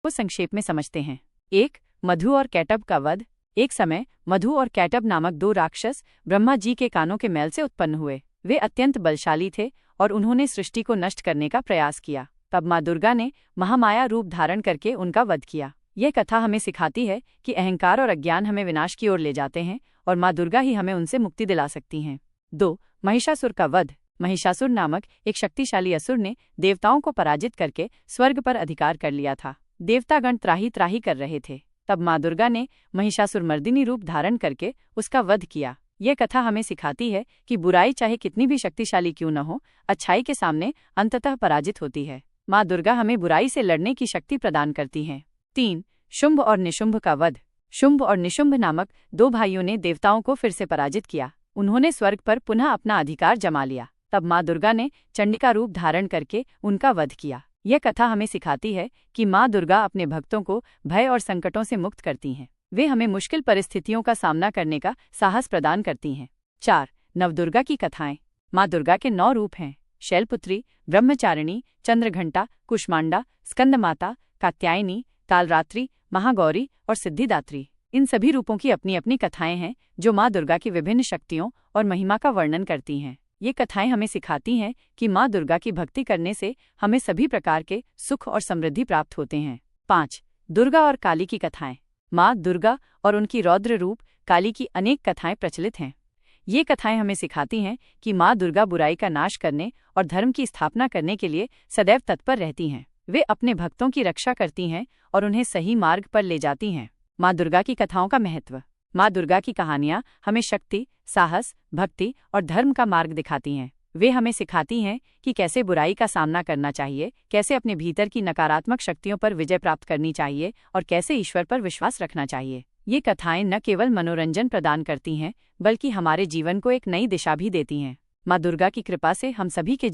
को संक्षेप में समझते हैं। 1. मधु और कैटब का वध। एक समय मधु और कैटब नामक दो राक्षस ब्रह्मा जी के कानों के मैल से उत्पन्न हुए। वे अत्यंत बलशाली थे और उन्होंने सृष्टि को नष्ट करने का प्रयास किया। तब माँ दुर्गा ने महामाया रूप धारण करके उनका वध किया। यह कथा हमें सिखाती है कि अहंकार और अज्ञान हमें विनाश की ओर ले जाते हैं और माँ दुर्गा ही हमें उनसे मुक्ति दिला सकती हैं। 2. महिषासुर का वध। महिषासुर नामक एक शक्तिशाली असुर ने देवताओं को पराजित करके स्वर्ग पर अधिकार कर लिया था। देवतागण त्राही त्राही कर रहे थे। तब माँ दुर्गा ने महिषासुर मर्दिनी रूप धारण करके उसका वध किया। यह कथा हमें सिखाती है कि बुराई चाहे कितनी भी शक्तिशाली क्यों न हो, अच्छाई के सामने अंततः पराजित होती है। माँ दुर्गा हमें बुराई से लड़ने की शक्ति प्रदान करती हैं। 3. शुंभ और निशुंभ का वध। शुंभ और निशुंभ नामक दो भाइयों ने देवताओं को फिर से पराजित किया। उन्होंने स्वर्ग पर पुनः अपना अधिकार जमा लिया। तब माँ दुर्गा ने चंडिका रूप धारण करके उनका वध किया। यह कथा हमें सिखाती है कि माँ दुर्गा अपने भक्तों को भय और संकटों से मुक्त करती हैं। वे हमें मुश्किल परिस्थितियों का सामना करने का साहस प्रदान करती हैं। 4. नवदुर्गा की कथाएं। माँ दुर्गा के 9 रूप हैं: शैलपुत्री, ब्रह्मचारिणी, चंद्रघंटा, कुष्मांडा, स्कंदमाता, कात्यायनी, कालरात्रि, महागौरी और सिद्धिदात्री। इन सभी रूपों की अपनी अपनी कथाएं हैं जो माँ दुर्गा की विभिन्न शक्तियों और महिमा का वर्णन करती हैं। ये कथाएं हमें सिखाती हैं कि माँ दुर्गा की भक्ति करने से हमें सभी प्रकार के सुख और समृद्धि प्राप्त होते हैं। 5. दुर्गा और काली की कथाएं। माँ दुर्गा और उनकी रौद्र रूप काली की अनेक कथाएं प्रचलित हैं। ये कथाएं हमें सिखाती हैं कि माँ दुर्गा बुराई का नाश करने और धर्म की स्थापना करने के लिए सदैव तत्पर रहती हैं। वे अपने भक्तों की रक्षा करती हैं और उन्हें सही मार्ग पर ले जाती हैं। माँ दुर्गा की कथाओं का महत्व। माँ दुर्गा की कहानियाँ हमें शक्ति, साहस, भक्ति और धर्म का मार्ग दिखाती हैं। वे हमें सिखाती हैं कि कैसे बुराई का सामना करना चाहिए, कैसे अपने भीतर की नकारात्मक शक्तियों पर विजय प्राप्त करनी चाहिए और कैसे ईश्वर पर विश्वास रखना चाहिए। ये कथाएं न केवल मनोरंजन प्रदान करती हैं बल्कि हमारे जीवन को एक नई दिशा भी देती हैं। माँ दुर्गा की कृपा से हम सभी के